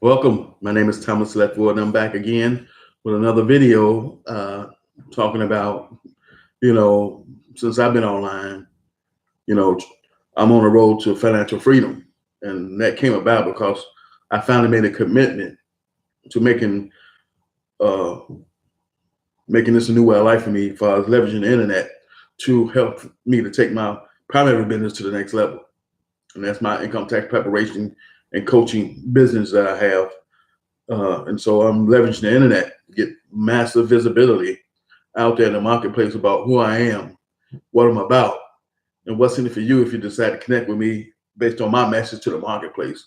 Welcome. My name is Thomas Ledford, and I'm back again with another video talking about, you know, since I've been online, you know, I'm on the road to financial freedom. And that came about because I finally made a commitment to uh, making this a new way of life for me as far as leveraging the internet to help me to take my primary business to the next level. And that's my income tax preparation and coaching business that I have. And so I'm leveraging the internet to get massive visibility out there in the marketplace about who I am, what I'm about, and what's in it for you if you decide to connect with me based on my message to the marketplace.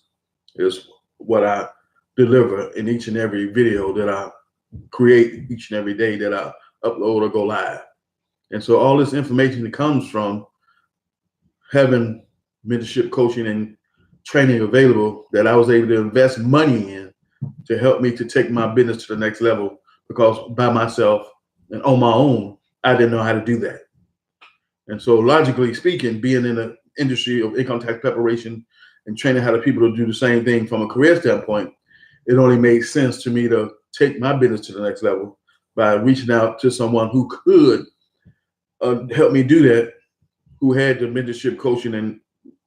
Is what I deliver in each and every video that I create each and every day that I upload or go live. And so all this information that comes from having mentorship coaching and training available that I was able to invest money in to help me to take my business to the next level because by myself and on my own, I didn't know how to do that. And so logically speaking, being in the industry of income tax preparation and training how to people to do the same thing from a career standpoint, it only made sense to me to take my business to the next level by reaching out to someone who could help me do that, who had the mentorship coaching and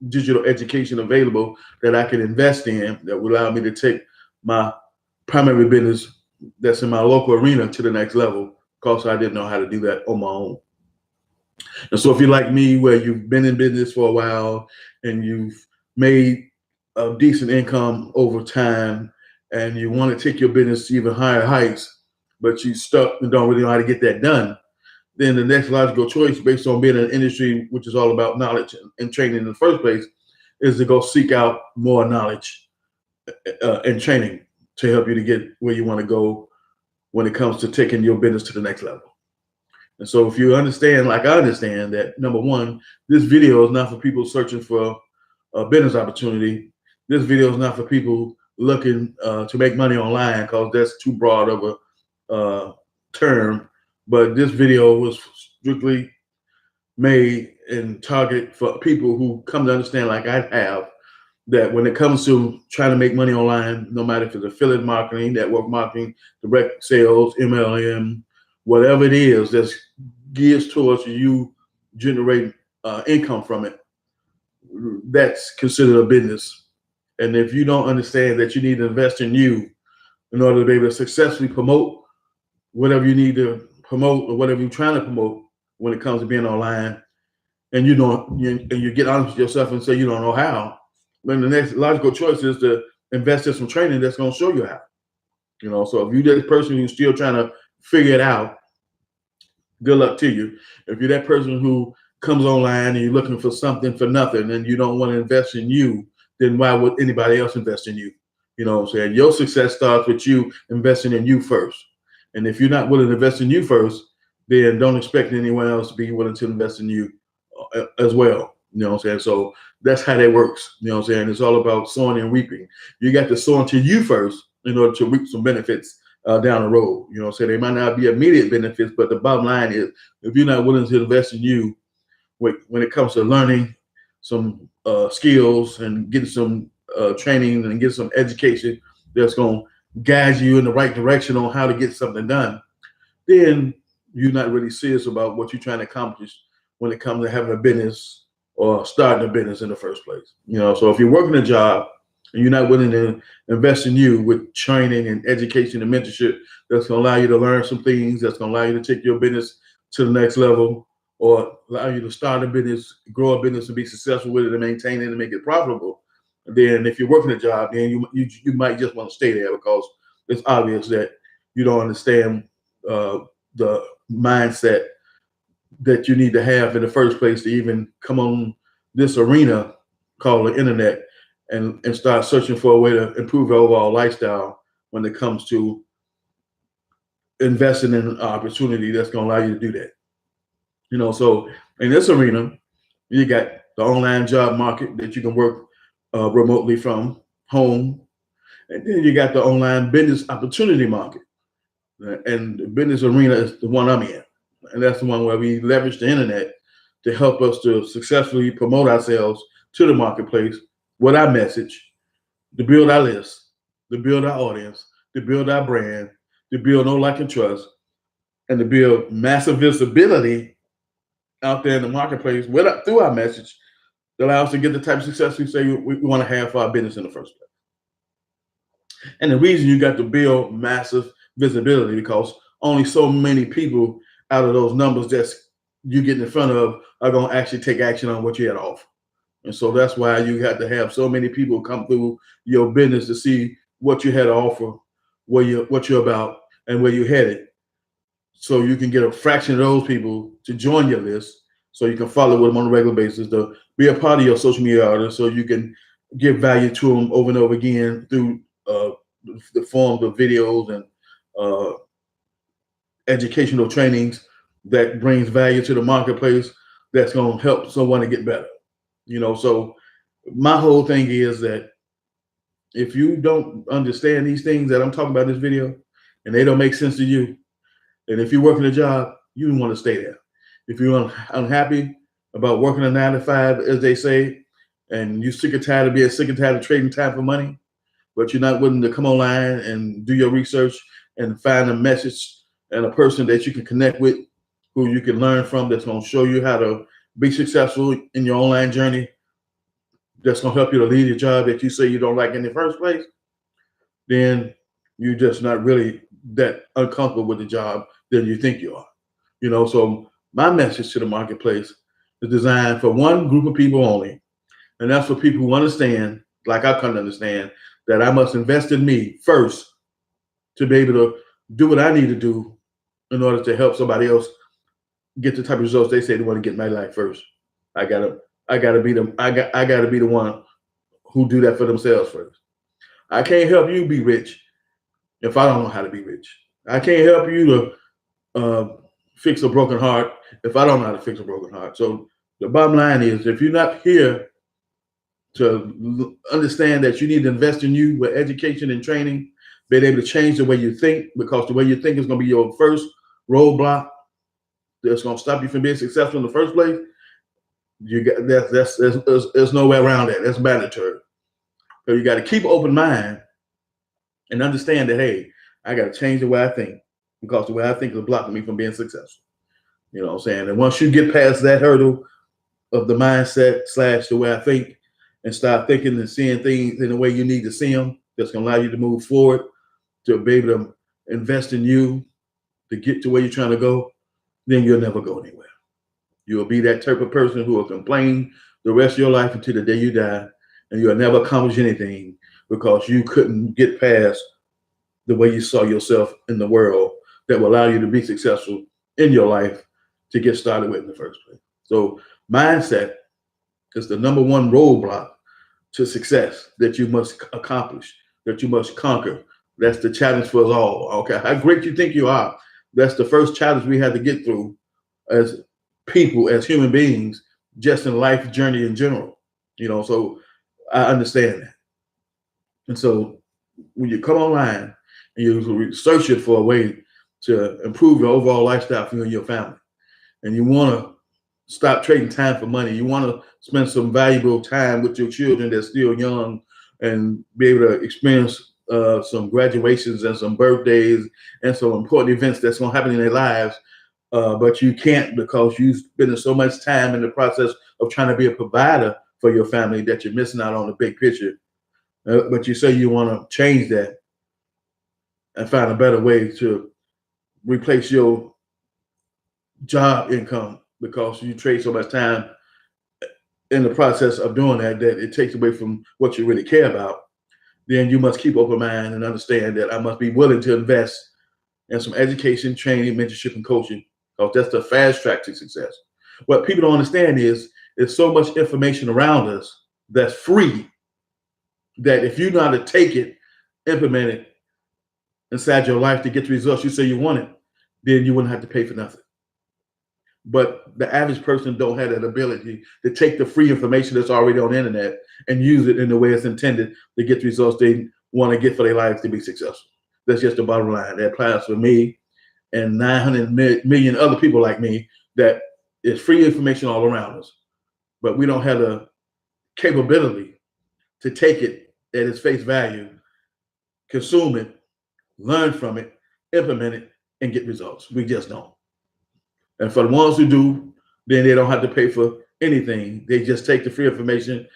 digital education available that I could invest in that would allow me to take my primary business that's in my local arena to the next level because I didn't know how to do that on my own. And so if you're like me, where you've been in business for a while and you've made a decent income over time and you want to take your business to even higher heights, but you stuck and don't really know how to get that done, then the next logical choice based on being in an industry which is all about knowledge and training in the first place is to go seek out more knowledge and training to help you to get where you want to go when it comes to taking your business to the next level. And so if you understand, like I understand, that number one, this video is not for people searching for a business opportunity. This video is not for people looking to make money online because that's too broad of a term. But this video was strictly made and targeted for people who come to understand, like I have, that when it comes to trying to make money online, no matter if it's affiliate marketing, network marketing, direct sales, MLM, whatever it is that's geared towards you generating income from it, that's considered a business. And if you don't understand that you need to invest in you in order to be able to successfully promote whatever you need to promote or whatever you're trying to promote when it comes to being online, and you get honest with yourself and say you don't know how, then the next logical choice is to invest in some training that's going to show you how. So if you're that person who's still trying to figure it out, good luck to you. If you're that person who comes online and you're looking for something for nothing and you don't want to invest in you, then why would anybody else invest in you? You know what I'm saying? Your success starts with you investing in you first. And if you're not willing to invest in you first, then don't expect anyone else to be willing to invest in you as well. You know what I'm saying? So that's how that works. You know what I'm saying? It's all about sowing and reaping. You got to sow into you first in order to reap some benefits down the road. You know what I'm saying? They might not be immediate benefits, but the bottom line is if you're not willing to invest in you when it comes to learning some skills and getting some training and get some education that's going to guide you in the right direction on how to get something done, then you're not really serious about what you're trying to accomplish when it comes to having a business or starting a business in the first place. So if you're working a job and you're not willing to invest in you with training and education and mentorship that's going to allow you to learn some things, that's going to allow you to take your business to the next level or allow you to start a business, grow a business and be successful with it and maintain it and make it profitable, then if you're working a job, then you might just want to stay there because it's obvious that you don't understand the mindset that you need to have in the first place to even come on this arena called the internet and start searching for a way to improve your overall lifestyle when it comes to investing in an opportunity that's going to allow you to do that. So in this arena, you got the online job market that you can work remotely from home. And then you got the online business opportunity market. And the business arena is the one I'm in. And that's the one where we leverage the internet to help us to successfully promote ourselves to the marketplace with our message, to build our list, to build our audience, to build our brand, to build know, like, and trust, and to build massive visibility out there in the marketplace through our message that allows us to get the type of success we say we want to have for our business in the first place. And the reason you got to build massive visibility because only so many people out of those numbers that you get in front of are going to actually take action on what you had to offer. And so that's why you have to have so many people come through your business to see what you had to offer, what you're about, and where you're headed. So you can get a fraction of those people to join your list so you can follow with them on a regular basis, to be a part of your social media artist so you can give value to them over and over again through the forms of videos and educational trainings that brings value to the marketplace that's going to help someone to get better. So my whole thing is that if you don't understand these things that I'm talking about in this video and they don't make sense to you, and if you're working a job, you want to stay there. If you're unhappy about working a 9 to 5, as they say, and you're sick and tired of being sick and tired of trading time for money, but you're not willing to come online and do your research and find a message and a person that you can connect with, who you can learn from, that's going to show you how to be successful in your online journey, that's going to help you to lead a job that you say you don't like in the first place, then you're just not really that uncomfortable with the job than you think you are. So my message to the marketplace is designed for one group of people only. And that's for people who understand, like I come to understand, that I must invest in me first to be able to do what I need to do in order to help somebody else get the type of results they say they want to get in my life first. I gotta be the one who do that for themselves first. I can't help you be rich if I don't know how to be rich. I can't help you to fix a broken heart if I don't know how to fix a broken heart. So the bottom line is, if you're not here to understand that you need to invest in you with education and training, being able to change the way you think, because the way you think is going to be your first roadblock that's going to stop you from being successful in the first place. There's no way around that. That's mandatory. So you got to keep an open mind and understand that, hey, I got to change the way I think, because the way I think is blocking me from being successful. You know what I'm saying? And once you get past that hurdle of the mindset / the way I think, and start thinking and seeing things in the way you need to see them, that's going to allow you to move forward, to be able to invest in you, to get to where you're trying to go, then you'll never go anywhere. You'll be that type of person who will complain the rest of your life until the day you die, and you'll never accomplish anything because you couldn't get past the way you saw yourself in the world that will allow you to be successful in your life to get started with in the first place. So mindset is the number one roadblock to success that you must accomplish, that you must conquer. That's the challenge for us all. Okay, how great you think you are, that's the first challenge we had to get through as people, as human beings, just in life journey in general. So I understand that. And so when you come online and you search it for a way to improve your overall lifestyle for you and your family, and you want to stop trading time for money, you want to spend some valuable time with your children that's still young and be able to experience some graduations and some birthdays and some important events that's going to happen in their lives, but you can't because you spend so much time in the process of trying to be a provider for your family that you're missing out on the big picture. But you say you want to change that and find a better way to replace your job income because you trade so much time in the process of doing that it takes away from what you really care about. Then you must keep open mind and understand that I must be willing to invest in some education, training, mentorship, and coaching, because that's the fast track to success. What people don't understand is there's so much information around us that's free that if you know how to take it, implement it inside your life to get the results you say you want it, then you wouldn't have to pay for nothing. But the average person don't have that ability to take the free information that's already on the internet and use it in the way it's intended to get the results they want to get for their lives to be successful. That's just the bottom line. That applies for me and 900 million other people like me, that is free information all around us. But we don't have the capability to take it at its face value, consume it, learn from it, implement it, and get results. We just don't. And for the ones who do, then they don't have to pay for anything. They just take the free information,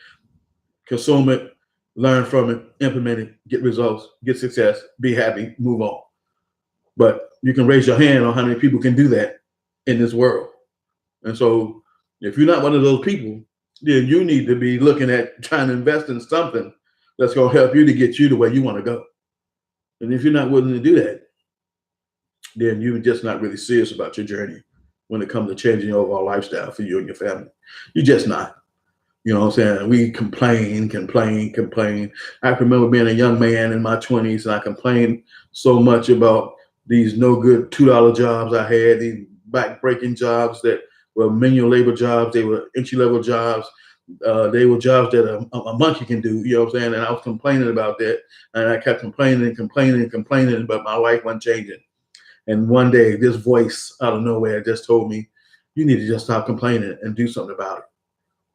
consume it, learn from it, implement it, get results, get success, be happy, move on. But you can raise your hand on how many people can do that in this world. And so if you're not one of those people, then you need to be looking at trying to invest in something that's going to help you to get you to where you want to go. And if you're not willing to do that, then you're just not really serious about your journey when it comes to changing your overall lifestyle for you and your family. You're just not. You know what I'm saying? We complain. I can remember being a young man in my 20s, and I complained so much about these no good $2 jobs I had, these back-breaking jobs that were manual labor jobs. They were entry-level jobs. They were jobs that a monkey can do, you know what I'm saying? And I was complaining about that. And I kept complaining, but my life wasn't changing. And one day, this voice out of nowhere just told me, you need to just stop complaining and do something about it.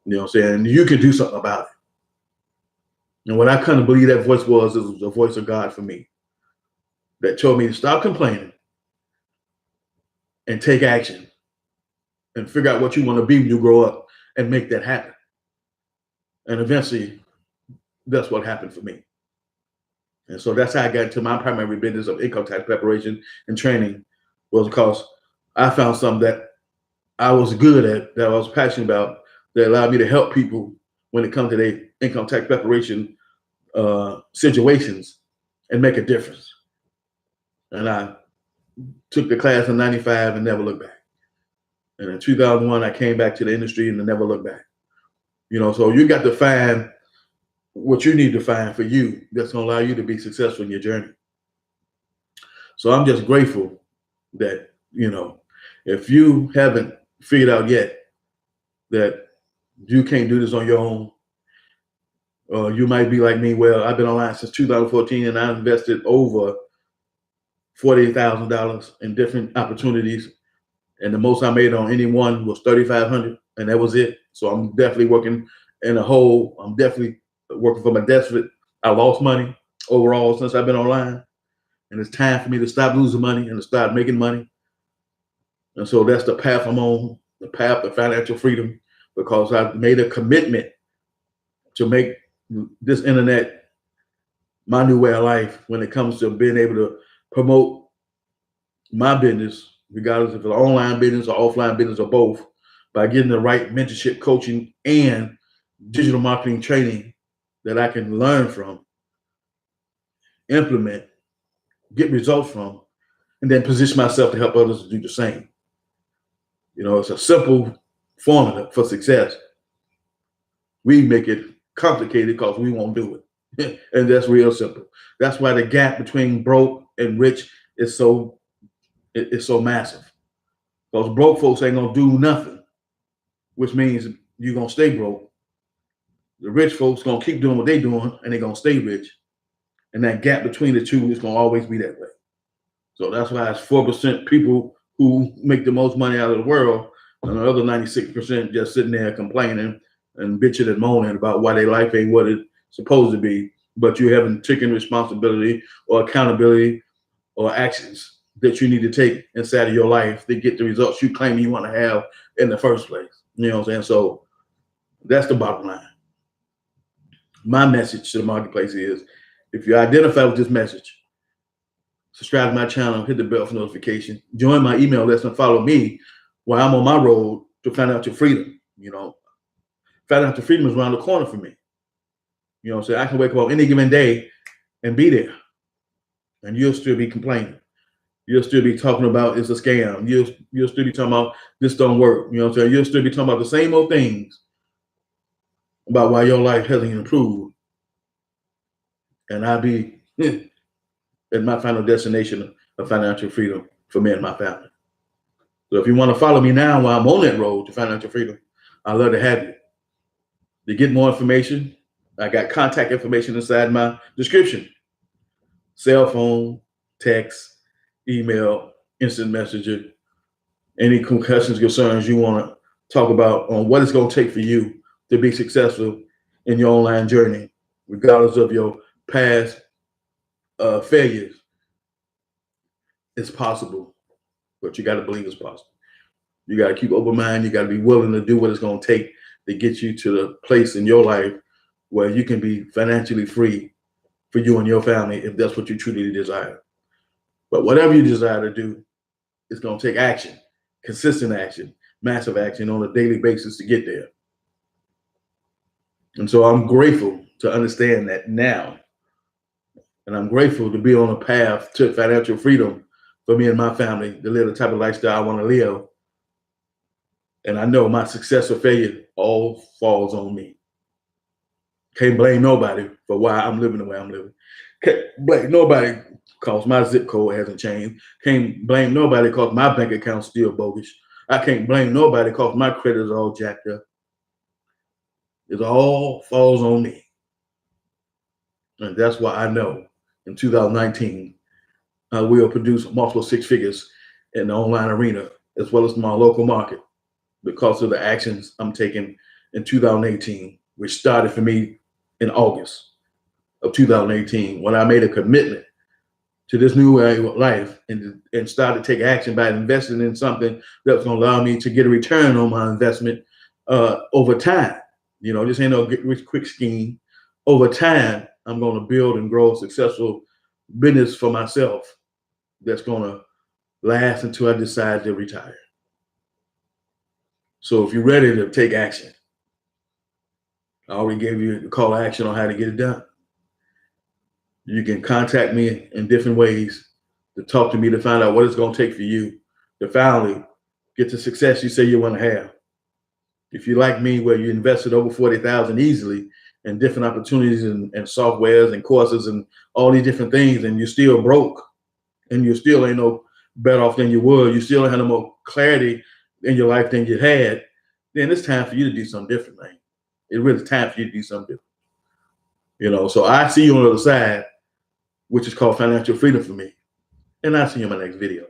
You know what I'm saying? And you can do something about it. And what I couldn't believe that voice was, it was the voice of God for me that told me to stop complaining and take action and figure out what you want to be when you grow up and make that happen. And eventually, that's what happened for me. And so that's how I got into my primary business of income tax preparation and training, was because I found something that I was good at, that I was passionate about, that allowed me to help people when it comes to their income tax preparation situations and make a difference. And I took the class in 95 and never looked back. And in 2001, I came back to the industry and never looked back. You know, so you got to find what you need to find for you that's going to allow you to be successful in your journey. So I'm just grateful that, you know, if you haven't figured out yet that you can't do this on your own, you might be like me. Well, I've been online since 2014 and I invested over $48,000 in different opportunities. And the most I made on any one was $3,500, and that was it. So I'm definitely working in a hole. I'm definitely working from a deficit. I lost money overall since I've been online. And it's time for me to stop losing money and to start making money. And so that's the path I'm on, the path of financial freedom, because I've made a commitment to make this internet my new way of life when it comes to being able to promote my business, regardless if it's an online business or offline business or both, by getting the right mentorship, coaching, and digital marketing training that I can learn from, implement, get results from, and then position myself to help others to do the same. You know, it's a simple formula for success. We make it complicated because we won't do it. And that's real simple. That's why the gap between broke and rich is so massive. Because broke folks ain't gonna do nothing, which means you're gonna stay broke. The rich folks gonna keep doing what they're doing and they're gonna stay rich. And that gap between the two is gonna always be that way. So that's why it's 4% people who make the most money out of the world, and the other 96% just sitting there complaining and bitching and moaning about why their life ain't what it's supposed to be, but you haven't taken responsibility or accountability or actions that you need to take inside of your life to get the results you claim you want to have in the first place. You know what I'm saying? So that's the bottom line. My message to the marketplace is, if you identify with this message, subscribe to my channel, hit the bell for notification, join my email list, and follow me while I'm on my road to financial freedom. You know, financial freedom is around the corner for me. You know what I'm saying? I can wake up on any given day and be there, and you'll still be complaining. You'll still be talking about it's a scam. You'll still be talking about this don't work. You know what I'm saying? You'll still be talking about the same old things about why your life hasn't improved. And I'll be at my final destination of financial freedom for me and my family. So if you want to follow me now while I'm on that road to financial freedom, I'd love to have you. To get more information, I got contact information inside my description. Cell phone, text, email, instant messenger, any questions, concerns you want to talk about on what it's going to take for you to be successful in your online journey, regardless of your past failures, it's possible, but you got to believe it's possible. You got to keep open mind. You got to be willing to do what it's going to take to get you to the place in your life where you can be financially free for you and your family, if that's what you truly desire. But whatever you desire to do, it's going to take action, consistent action, massive action on a daily basis to get there. And so I'm grateful to understand that now. And I'm grateful to be on a path to financial freedom for me and my family, to live the type of lifestyle I want to live. And I know my success or failure all falls on me. Can't blame nobody for why I'm living the way I'm living. Can't blame nobody because my zip code hasn't changed. Can't blame nobody because my bank account's still bogus. I can't blame nobody because my credit is all jacked up. It all falls on me. And that's why I know in 2019, I will produce multiple six figures in the online arena, as well as my local market, because of the actions I'm taking in 2018, which started for me in August of 2018, when I made a commitment to this new way of life and started to take action by investing in something that was going to allow me to get a return on my investment over time. You know, this ain't no get rich quick scheme. Over time, I'm going to build and grow a successful business for myself that's going to last until I decide to retire. So if you're ready to take action, I already gave you a call to action on how to get it done. You can contact me in different ways to talk to me, to find out what it's going to take for you to finally get the success you say you want to have. If you like me, where you invested over 40,000 easily in different opportunities and softwares and courses and all these different things, and you're still broke and you still ain't no better off than you were, you still have no more clarity in your life than you had, then it's time for you to do something different, man. It's really time for you to do something different. You know, so I see you on the other side, which is called financial freedom for me. And I'll see you in my next video.